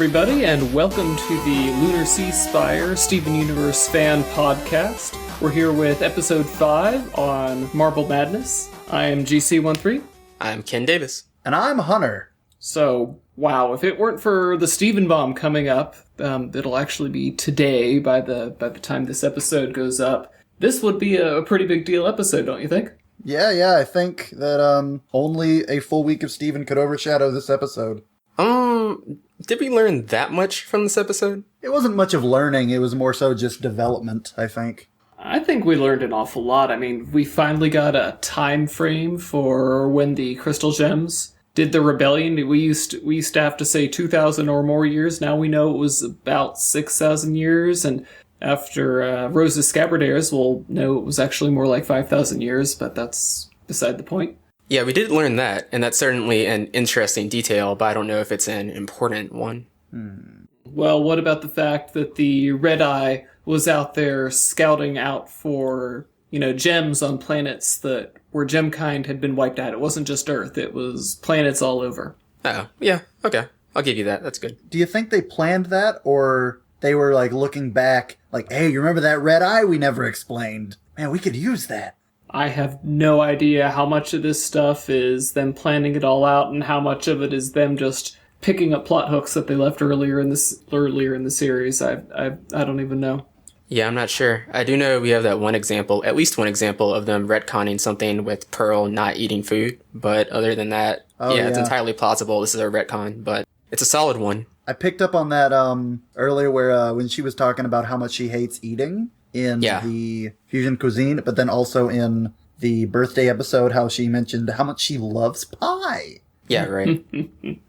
everybody, and welcome to the Lunar Sea Spire Steven Universe fan podcast. We're here with episode 5 on Marble Madness. I am GC13. I'm Ken Davis. And I'm Hunter. So, wow, if it weren't for the Steven Bomb coming up, it'll actually be today by the time this episode goes up. This would be a pretty big deal episode, don't you think? Yeah, I think that only a full week of Steven could overshadow this episode. Did we learn that much from this episode? It wasn't much of learning, it was more so just development, I think. I think we learned an awful lot. I mean, we finally got a time frame for when the crystal gems did the rebellion. We used to have to say 2,000 or more years. Now we know it was about 6,000 years, and after Rose's Scabbardairs, we'll know it was actually more like 5,000 years, but that's beside the point. Yeah, we did learn that, and that's certainly an interesting detail, but I don't know if it's an important one. Well, what about the fact that the Red Eye was out there scouting out for, gems on planets where gemkind had been wiped out? It wasn't just Earth, it was planets all over. Oh, yeah, okay. I'll give you that. That's good. Do you think they planned that, or they were, looking back, hey, you remember that Red Eye we never explained? Man, we could use that. I have no idea how much of this stuff is them planning it all out and how much of it is them just picking up plot hooks that they left earlier in the series. I don't even know. Yeah, I'm not sure. I do know we have that at least one example of them retconning something with Pearl not eating food. But other than that, it's entirely plausible this is a retcon, but it's a solid one. I picked up on that earlier where when she was talking about how much she hates eating in the fusion cuisine, but then also in the birthday episode, how she mentioned how much she loves pie. Yeah, right.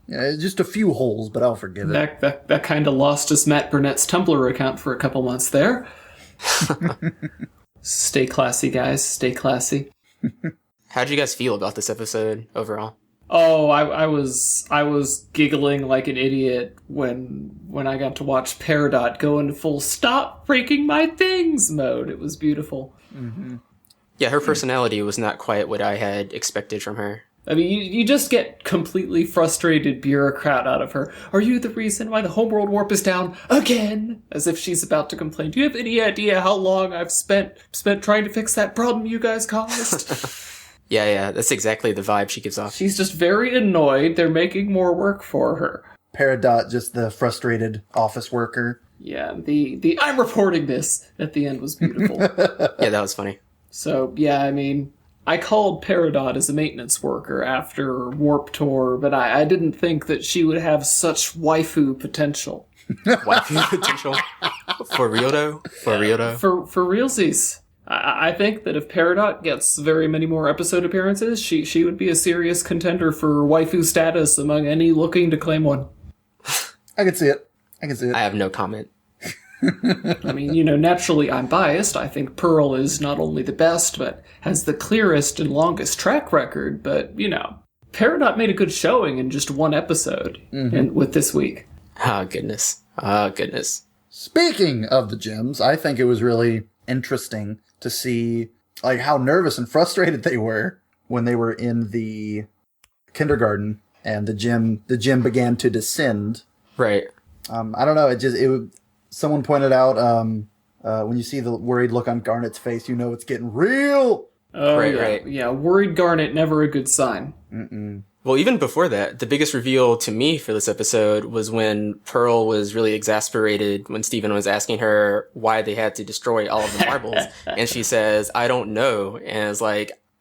Yeah, just a few holes, but I'll forgive it. That kind of lost us Matt Burnett's Tumblr account for a couple months there. Stay classy, guys. Stay classy. How'd you guys feel about this episode overall? Oh, I was giggling like an idiot when I got to watch Peridot go into full stop breaking my things mode. It was beautiful. Mm-hmm. Yeah, her personality was not quite what I had expected from her. I mean, you just get completely frustrated bureaucrat out of her. Are you the reason why the homeworld warp is down again? As if she's about to complain. Do you have any idea how long I've spent trying to fix that problem you guys caused? Yeah, that's exactly the vibe she gives off. She's just very annoyed. They're making more work for her. Peridot, just the frustrated office worker. Yeah, the I'm reporting this at the end was beautiful. Yeah, that was funny. So, yeah, I mean, I called Peridot as a maintenance worker after Warp Tour, but I didn't think that she would have such waifu potential. Waifu potential? For real, though? For realsies. I think that if Peridot gets very many more episode appearances, she would be a serious contender for waifu status among any looking to claim one. I can see it. I have no comment. I mean, naturally I'm biased. I think Pearl is not only the best, but has the clearest and longest track record. But, Peridot made a good showing in just one episode and with this week. Oh, goodness. Speaking of the gems, I think it was really interesting to see how nervous and frustrated they were when they were in the kindergarten and the gym began to descend. Right. I don't know. Someone pointed out when you see the worried look on Garnet's face, it's getting real. Oh, right. Yeah, worried Garnet, never a good sign. Mm-mm. Well, even before that, the biggest reveal to me for this episode was when Pearl was really exasperated when Steven was asking her why they had to destroy all of the marbles. And she says, I don't know. And it's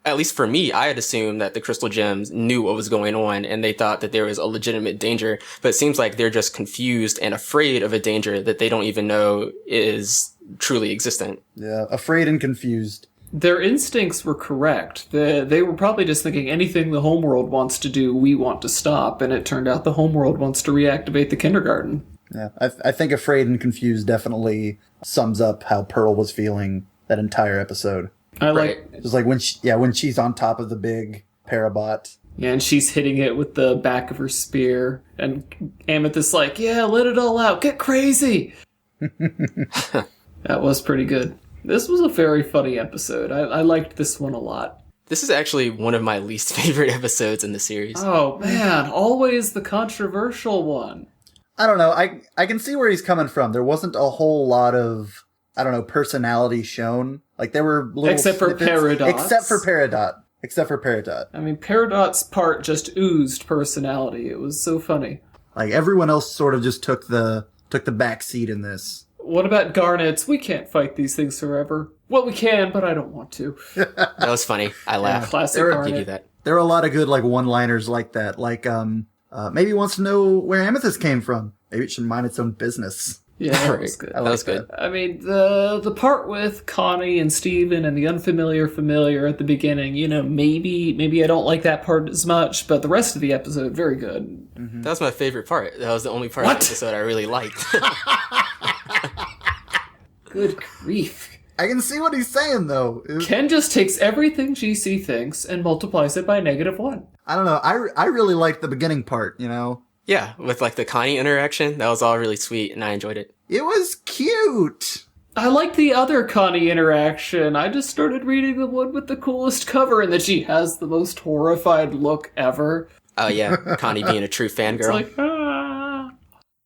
at least for me, I had assumed that the crystal gems knew what was going on and they thought that there was a legitimate danger. But it seems like they're just confused and afraid of a danger that they don't even know is truly existent. Yeah, afraid and confused. Their instincts were correct. They were probably just thinking anything the homeworld wants to do, we want to stop. And it turned out the homeworld wants to reactivate the kindergarten. Yeah, I think afraid and confused definitely sums up how Pearl was feeling that entire episode. Just when she's on top of the big Peridot. Yeah, and she's hitting it with the back of her spear. And Amethyst's like, yeah, let it all out. Get crazy. That was pretty good. This was a very funny episode. I liked this one a lot. This is actually one of my least favorite episodes in the series. Oh, man. Always the controversial one. I don't know. I can see where he's coming from. There wasn't a whole lot of, I don't know, personality shown. Like, there were little Except for Peridot. Except for Peridot. I mean, Peridot's part just oozed personality. It was so funny. Like, everyone else sort of just took the back seat in this. What about Garnet's? We can't fight these things forever. Well, we can, but I don't want to. That was funny. I laughed. Classic I'll Garnet. give you that. There are a lot of good, like, one-liners like that. Like, maybe he wants to know where Amethyst came from. Maybe it should mind its own business. Yeah, that Right. was good. I That was good. I mean, the part with Connie and Steven and the unfamiliar familiar at the beginning, maybe I don't like that part as much, but the rest of the episode, very good. That was my favorite part. That was the only part What? of the episode I really liked. Good grief. I can see what he's saying, though. Ken just takes everything GC thinks and multiplies it by -1. I don't know. I really liked the beginning part, Yeah, with like the Connie interaction, that was all really sweet, and I enjoyed it. It was cute. I like the other Connie interaction. I just started reading the one with the coolest cover and that she has the most horrified look ever. Oh yeah, Connie being a true It's fangirl. like, ah.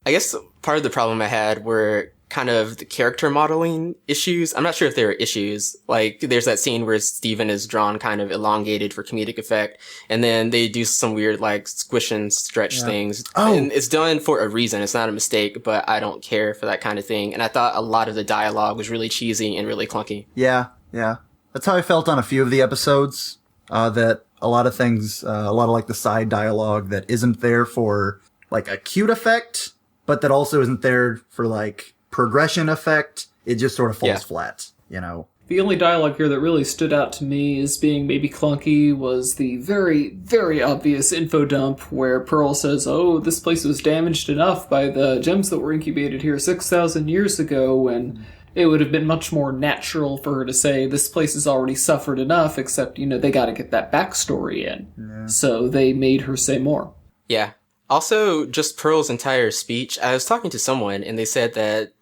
I guess part of the problem I had were kind of the character modeling issues. I'm not sure if they were issues. Like, there's that scene where Steven is drawn kind of elongated for comedic effect, and then they do some weird, like, squish and stretch things. Oh. And it's done for a reason. It's not a mistake, but I don't care for that kind of thing. And I thought a lot of the dialogue was really cheesy and really clunky. Yeah. That's how I felt on a few of the episodes. That a lot of things, a lot of like the side dialogue that isn't there for like a cute effect, but that also isn't there for like progression effect. It just sort of falls flat, The only dialogue here that really stood out to me as being maybe clunky was the very, very obvious info dump where Pearl says, oh, this place was damaged enough by the gems that were incubated here 6,000 years ago, when it would have been much more natural for her to say, this place has already suffered enough, except, they gotta get that backstory in. Yeah. So they made her say more. Yeah. Also, just Pearl's entire speech, I was talking to someone and they said that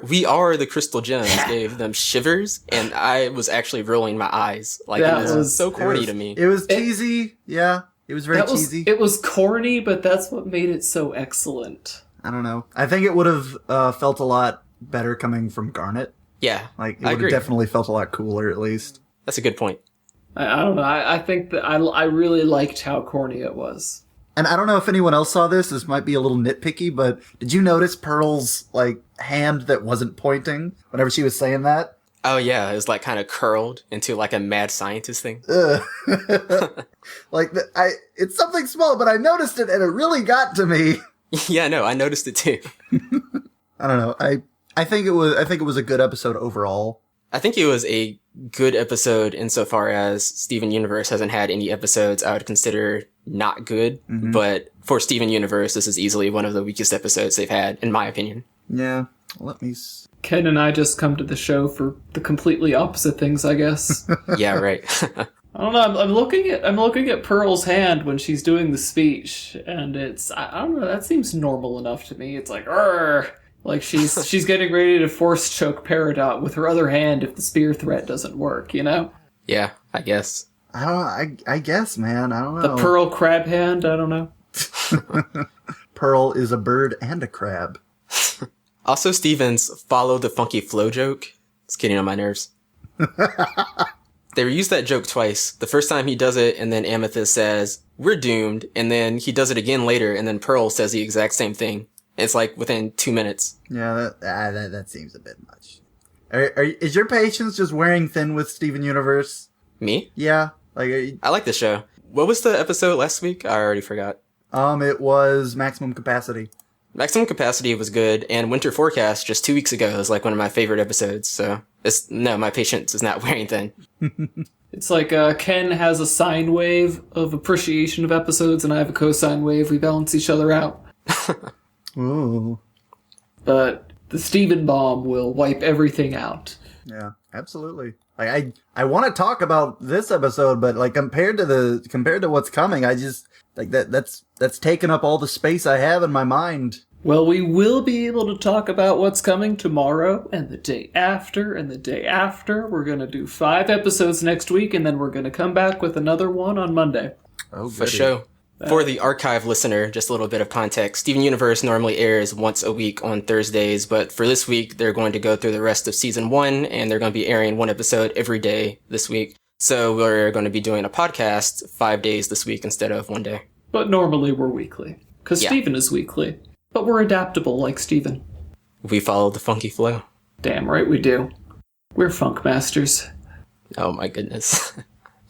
we are the crystal gems gave them shivers, and I was actually rolling my eyes. Like, That it was was- so corny to me. It was cheesy. Yeah. It was very cheesy. It was corny, but that's what made it so excellent. I don't know. I think it would have felt a lot better coming from Garnet. Yeah, Like, it I would agree. have definitely felt a lot cooler, at least. That's a good point. I don't know. I think that I really liked how corny it was. And I don't know if anyone else saw this. This might be a little nitpicky, but did you notice Pearl's, like, hand that wasn't pointing whenever she was saying that? Oh yeah, it was like kind of curled into like a mad scientist thing. Like, it's something small, but I noticed it and it really got to me. Yeah, no, I noticed it too. I don't know. I think it was a good episode overall. I think it was a good episode insofar as Steven Universe hasn't had any episodes I would consider not good, but for Steven Universe, this is easily one of the weakest episodes they've had, in my opinion. Yeah. Let me see. Ken and I just come to the show for the completely opposite things, I guess. Yeah, right. I don't know. I'm looking at Pearl's hand when she's doing the speech, and I don't know. That seems normal enough to me. It's like, "Arr!" Like she's getting ready to force choke Peridot with her other hand if the spear threat doesn't work. Yeah, I guess. I guess, man. I don't know. The Pearl crab hand. I don't know. Pearl is a bird and a crab. Also, Steven's follow the funky flow joke. It's getting on my nerves. They reused that joke twice. The first time he does it, and then Amethyst says, "We're doomed," and then he does it again later, and then Pearl says the exact same thing. It's like within 2 minutes. Yeah, that seems a bit much. Is your patience just wearing thin with Steven Universe? Me? Yeah, like I like this show. What was the episode last week? I already forgot. it was Maximum Capacity. Maximum Capacity was good, and Winter Forecast just 2 weeks ago was like one of my favorite episodes, so my patience is not wearing thin. It's like Ken has a sine wave of appreciation of episodes, and I have a cosine wave. We balance each other out. Ooh. But the Steven bomb will wipe everything out. Yeah, absolutely. Like I want to talk about this episode, but like compared to what's coming, I just like that's taken up all the space I have in my mind. Well, we will be able to talk about what's coming tomorrow and the day after and the day after. We're going to do 5 episodes next week, and then we're going to come back with another one on Monday. Oh, For sure. For the archive listener, just a little bit of context. Steven Universe normally airs once a week on Thursdays, but for this week, they're going to go through the rest of season 1, and they're going to be airing one episode every day this week. So we're going to be doing a podcast 5 days this week instead of 1 day. But normally we're weekly. Because Steven is weekly. But we're adaptable like Steven. We follow the funky flow. Damn right we do. We're funk masters. Oh my goodness.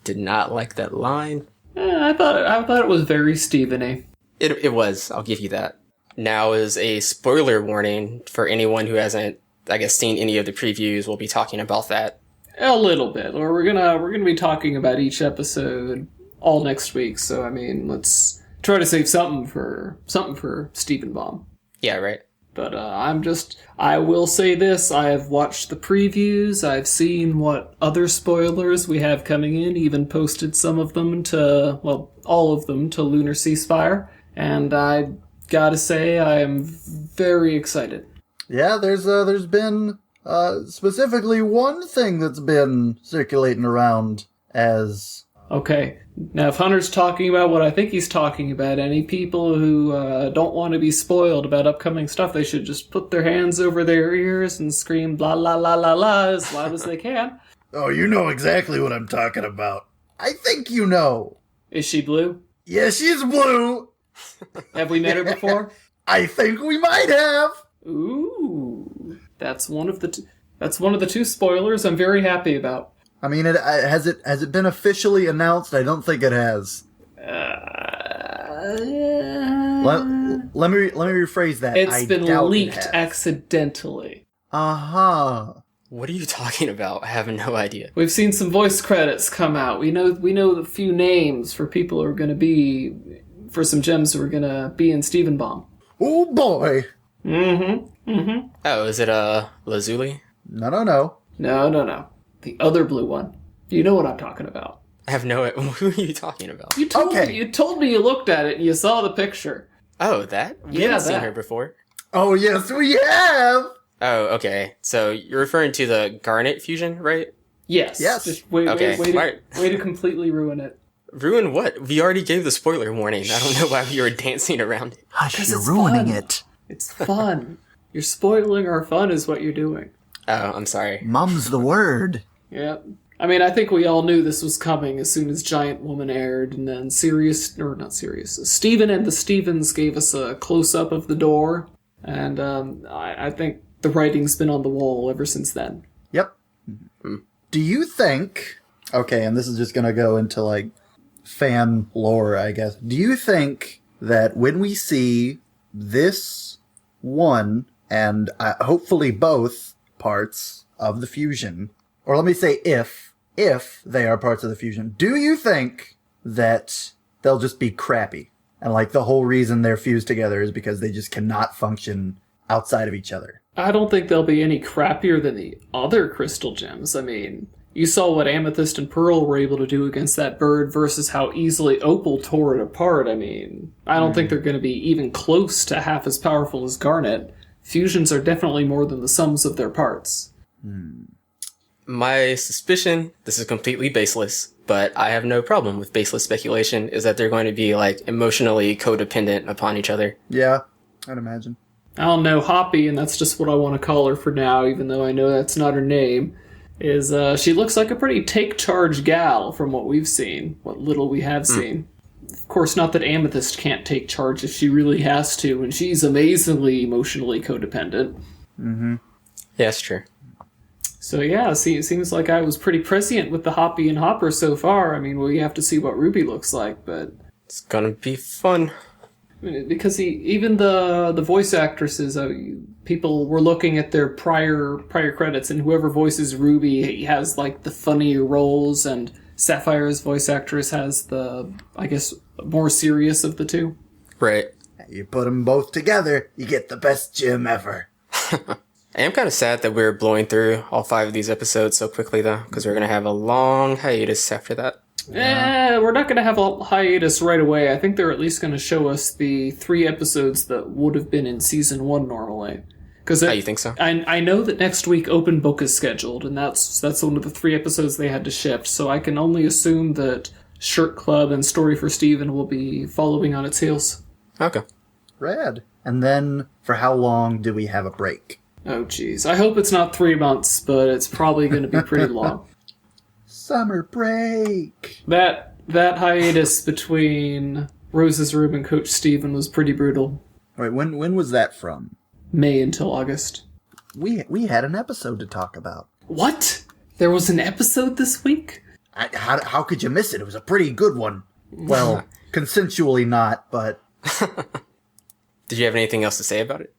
Did not like that line. I thought it was very Steven-y. It was. I'll give you that. Now is a spoiler warning for anyone who hasn't, I guess, seen any of the previews. We'll be talking about that. A little bit. Or we're gonna be talking about each episode all next week. So I mean, let's try to save something for Steven Baum. Yeah, right. But I will say this, I have watched the previews, I've seen what other spoilers we have coming in, even posted some of them all of them to Lunar Ceasefire, and I gotta say, I am very excited. Yeah, there's been, specifically one thing that's been circulating around as... Okay, now if Hunter's talking about what I think he's talking about, any people who don't want to be spoiled about upcoming stuff, they should just put their hands over their ears and scream blah la la la la as loud as they can. Oh, you know exactly what I'm talking about. I think you know. Is she blue? Yeah, she's blue. Have we met her before? I think we might have. Ooh, that's one of the two spoilers I'm very happy about. I mean, has it been officially announced? I don't think it has. Let me rephrase that. It's been leaked accidentally. Uh-huh. What are you talking about? I have no idea. We've seen some voice credits come out. We know the few names for people who are going to be, for some gems who are going to be in Steven Baum. Oh boy. Oh, is it Lazuli? No. No. The other blue one. You know what I'm talking about. I have no... Who are you talking about? You told me you looked at it and you saw the picture. Oh, that? We haven't seen her before. Oh, yes, we have! Oh, okay. So you're referring to the Garnet fusion, right? Yes. Just way to completely ruin it. Ruin what? We already gave the spoiler warning. I don't know why we were dancing around it. Hush, you're ruining it. It's fun. You're spoiling our fun is what you're doing. Oh, I'm sorry. Mum's the word. Yeah. I mean, I think we all knew this was coming as soon as Giant Woman aired, and then Steven and the Stevens gave us a close-up of the door, and I think the writing's been on the wall ever since then. Yep. Mm-hmm. Do you think... Okay, and this is just going to go into, like, fan lore, I guess. Do you think that when we see this one, and hopefully both parts of the fusion... Or let me say if they are parts of the fusion, do you think that they'll just be crappy? And like the whole reason they're fused together is because they just cannot function outside of each other? I don't think they'll be any crappier than the other crystal gems. I mean, you saw what Amethyst and Pearl were able to do against that bird versus how easily Opal tore it apart. I mean, I don't think they're going to be even close to half as powerful as Garnet. Fusions are definitely more than the sums of their parts. My suspicion, this is completely baseless, but I have no problem with baseless speculation, is that they're going to be, like, emotionally codependent upon each other. Yeah, I'd imagine. I don't know, Hoppy, and that's just what I want to call her for now, even though I know that's not her name, is she looks like a pretty take-charge gal from what we've seen, what little we have seen. Of course, not that Amethyst can't take charge if she really has to, and she's amazingly emotionally codependent. Mm-hmm. Yeah, that's true. So yeah, see, it seems like I was pretty prescient with the Hoppy and Hopper so far. I mean, we have to see what Ruby looks like, but... It's gonna be fun. I mean, because even the voice actresses, people were looking at their prior credits, and whoever voices Ruby he has, like, the funnier roles, and Sapphire's voice actress has the, I guess, more serious of the two. Right. You put them both together, you get the best gym ever. I am kind of sad that we're blowing through all 5 of these episodes so quickly, though, because we're going to have a long hiatus after that. We're not going to have a hiatus right away. I think they're at least going to show us the 3 episodes that would have been in Season 1 normally. You think so? I know that next week Open Book is scheduled, and that's one of the 3 episodes they had to shift, so I can only assume that Shirt Club and Story for Steven will be following on its heels. Okay. Rad. And then, for how long do we have a break? Oh, geez. I hope it's not 3 months, but it's probably going to be pretty long. Summer break! That hiatus between Rose's Room and Coach Steven was pretty brutal. Wait, when was that from? May until August. We had an episode to talk about. What? There was an episode this week? How could you miss it? It was a pretty good one. Well, consensually not, but... Did you have anything else to say about it?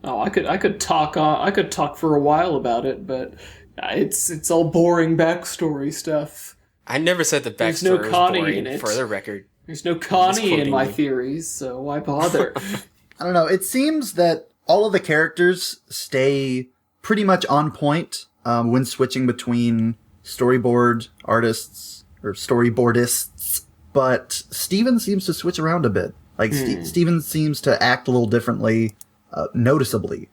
Oh, I could talk for a while about it, but it's all boring backstory stuff. I never said the There's no backstory was Connie boring, in it. for the record. There's no Connie in my me. theories, so why bother? I don't know. It seems that all of the characters stay pretty much on point when switching between storyboard artists or storyboardists, but Steven seems to switch around a bit. Like, Steven seems to act a little differently, noticeably.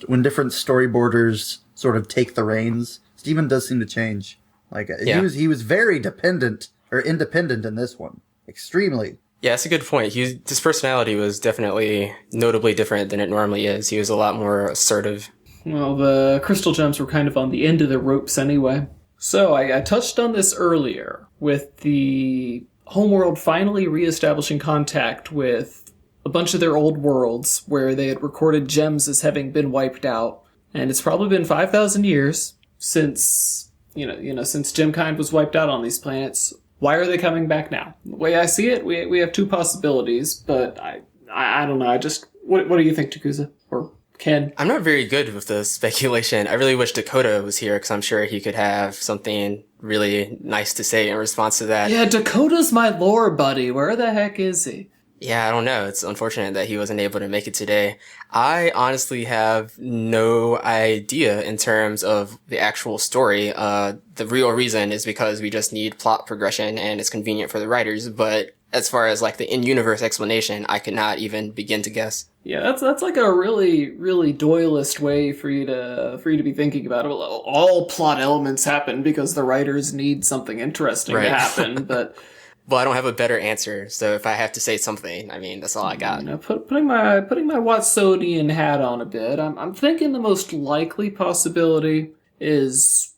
When different storyboarders sort of take the reins, Steven does seem to change. Like, he was very independent in this one. Extremely. Yeah, that's a good point. His personality was definitely notably different than it normally is. He was a lot more assertive. Well, the Crystal Gems were kind of on the end of the ropes anyway. So, I touched on this earlier, with the homeworld finally reestablishing contact with a bunch of their old worlds, where they had recorded gems as having been wiped out. And it's probably been 5,000 years since, since gemkind was wiped out on these planets. Why are they coming back now? The way I see it, we have two possibilities, but I don't know. What do you think, Takuza? Or Ken? I'm not very good with the speculation. I really wish Dakota was here, because I'm sure he could have something really nice to say in response to that. Yeah, Dakota's my lore buddy. Where the heck is he? Yeah, I don't know. It's unfortunate that he wasn't able to make it today. I honestly have no idea in terms of the actual story. The real reason is because we just need plot progression and it's convenient for the writers. But as far as like the in-universe explanation, I could not even begin to guess. Yeah, that's like a really, really Doyleist way for you to be thinking about it. Well, all plot elements happen because the writers need something interesting to happen, but... Well, I don't have a better answer, so if I have to say something, I mean, that's all I got. Putting my Watsonian hat on a bit, I'm thinking the most likely possibility is...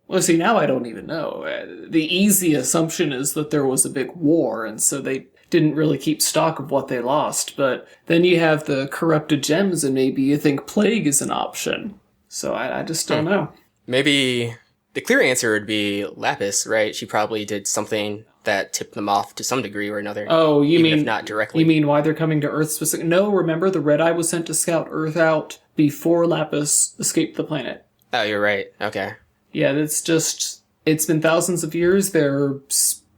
Well, see, now I don't even know. The easy assumption is that there was a big war, and so they didn't really keep stock of what they lost. But then you have the corrupted gems, and maybe you think plague is an option. So I just don't know. Maybe the clear answer would be Lapis, right? She probably did something that tipped them off to some degree or another. Oh, if not directly. You mean why they're coming to Earth specific? No, remember the Red Eye was sent to scout Earth out before Lapis escaped the planet. Oh, you're right. Okay. Yeah, it's been thousands of years.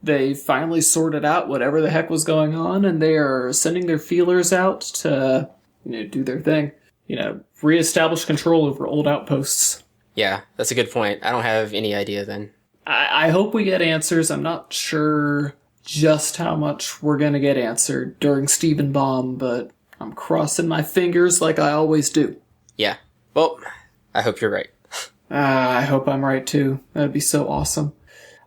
They finally sorted out whatever the heck was going on, and they are sending their feelers out to, do their thing. Reestablish control over old outposts. Yeah, that's a good point. I don't have any idea then. I hope we get answers. I'm not sure just how much we're going to get answered during Stephen Bomb, but I'm crossing my fingers like I always do. Yeah. Well, I hope you're right. I hope I'm right too. That'd be so awesome.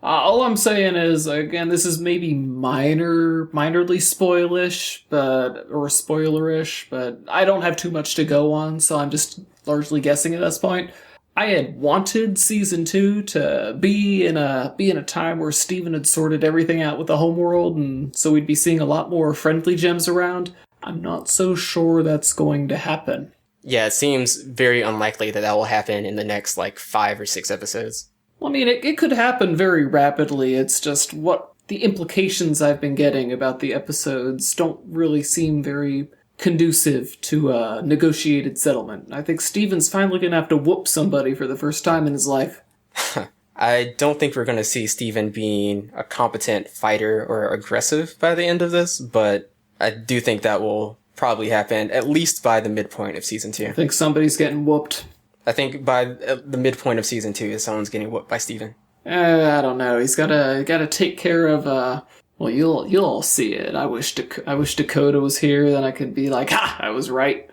All I'm saying is, again, this is maybe minorly spoilish, or spoilerish, but I don't have too much to go on, so I'm just largely guessing at this point. I had wanted season 2 to be in a time where Steven had sorted everything out with the homeworld, and so we'd be seeing a lot more friendly gems around. I'm not so sure that's going to happen. Yeah, it seems very unlikely that will happen in the next, 5 or 6 episodes. Well, I mean, it could happen very rapidly. It's just what the implications I've been getting about the episodes don't really seem very conducive to a negotiated settlement. I think Steven's finally going to have to whoop somebody for the first time in his life. I don't think we're going to see Steven being a competent fighter or aggressive by the end of this, but I do think that will probably happen at least by the midpoint of season 2. I think somebody's getting whooped. I think by the midpoint of season 2 someone's getting whooped by Steven. I don't know. He's gotta take care of, well, you'll all see it. I wish Dakota was here, then I could be like, ha, I was right.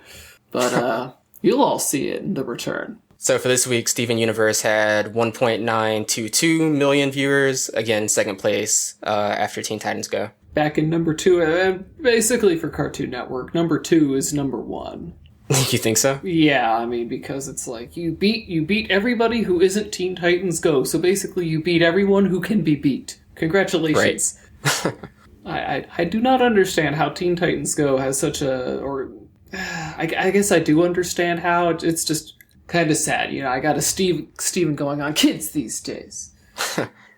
But, you'll all see it in the return. So for this week, Steven Universe had 1.922 million viewers. Again, second place after Teen Titans Go. Back in number 2, basically for Cartoon Network, number 2 is number 1. You think so? Yeah, I mean, because it's like you beat everybody who isn't Teen Titans Go, so basically you beat everyone who can be beat. Congratulations. Right. I do not understand how Teen Titans Go has such I guess I do understand how. It's just kind of sad, I got a Steven going on kids these days.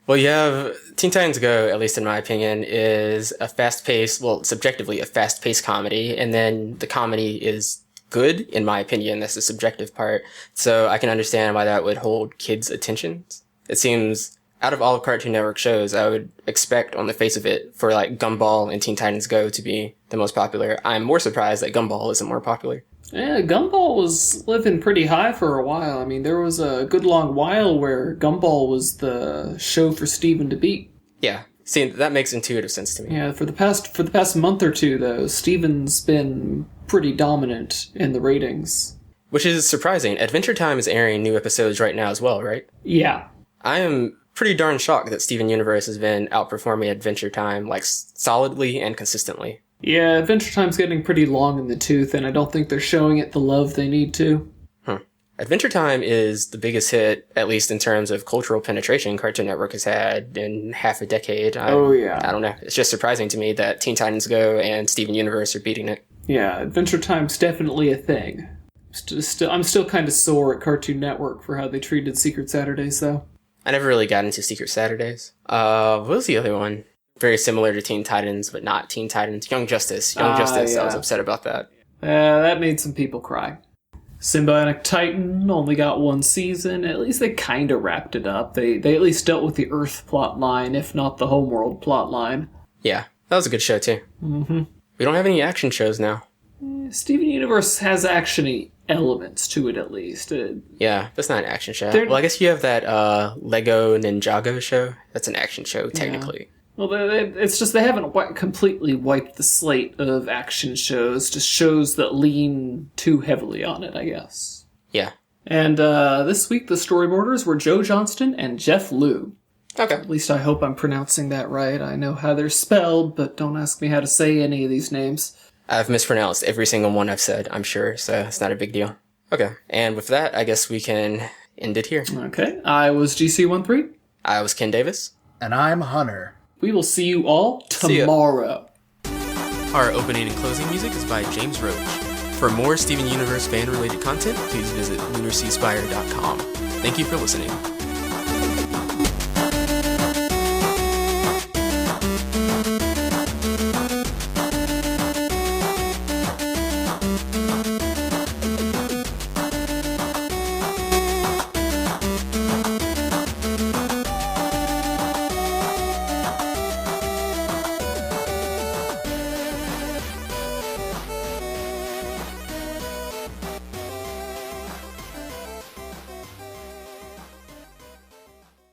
Well, you have Teen Titans Go, at least in my opinion, is a fast-paced, well, subjectively a fast-paced comedy, and then the comedy is good, in my opinion. That's the subjective part. So I can understand why that would hold kids' attention. It seems, out of all of Cartoon Network shows, I would expect on the face of it for like Gumball and Teen Titans Go to be the most popular. I'm more surprised that Gumball isn't more popular. Yeah, Gumball was living pretty high for a while. I mean, there was a good long while where Gumball was the show for Steven to beat. Yeah. See, that makes intuitive sense to me. Yeah, for the past month or two, though, Steven's been pretty dominant in the ratings. Which is surprising. Adventure Time is airing new episodes right now as well, right? Yeah. I am pretty darn shocked that Steven Universe has been outperforming Adventure Time, like, solidly and consistently. Yeah, Adventure Time's getting pretty long in the tooth, and I don't think they're showing it the love they need to. Adventure Time is the biggest hit, at least in terms of cultural penetration, Cartoon Network has had in half a decade. I don't know. It's just surprising to me that Teen Titans Go and Steven Universe are beating it. Yeah, Adventure Time's definitely a thing. I'm still kind of sore at Cartoon Network for how they treated Secret Saturdays, though. I never really got into Secret Saturdays. What was the other one? Very similar to Teen Titans, but not Teen Titans. Young Justice. Yeah. I was upset about that. That made some people cry. Symbiotic Titan only got 1 season. At least they kind of wrapped it up. They at least dealt with the Earth plot line, if not the Homeworld plot line. Yeah, that was a good show, too. Mm-hmm. We don't have any action shows now. Steven Universe has action-y elements to it, at least. Yeah, that's not an action show. Well, I guess you have that Lego Ninjago show. That's an action show, technically. Yeah. Well, it's just they haven't completely wiped the slate of action shows, just shows that lean too heavily on it, I guess. Yeah. And this week the storyboarders were Joe Johnston and Jeff Liu. Okay. At least I hope I'm pronouncing that right. I know how they're spelled, but don't ask me how to say any of these names. I've mispronounced every single one I've said, I'm sure, so it's not a big deal. Okay. And with that, I guess we can end it here. Okay. I was GC13. I was Ken Davis. And I'm Hunter. We will see you all tomorrow. Our opening and closing music is by James Roach. For more Steven Universe fan-related content, please visit lunarseaspire.com. Thank you for listening.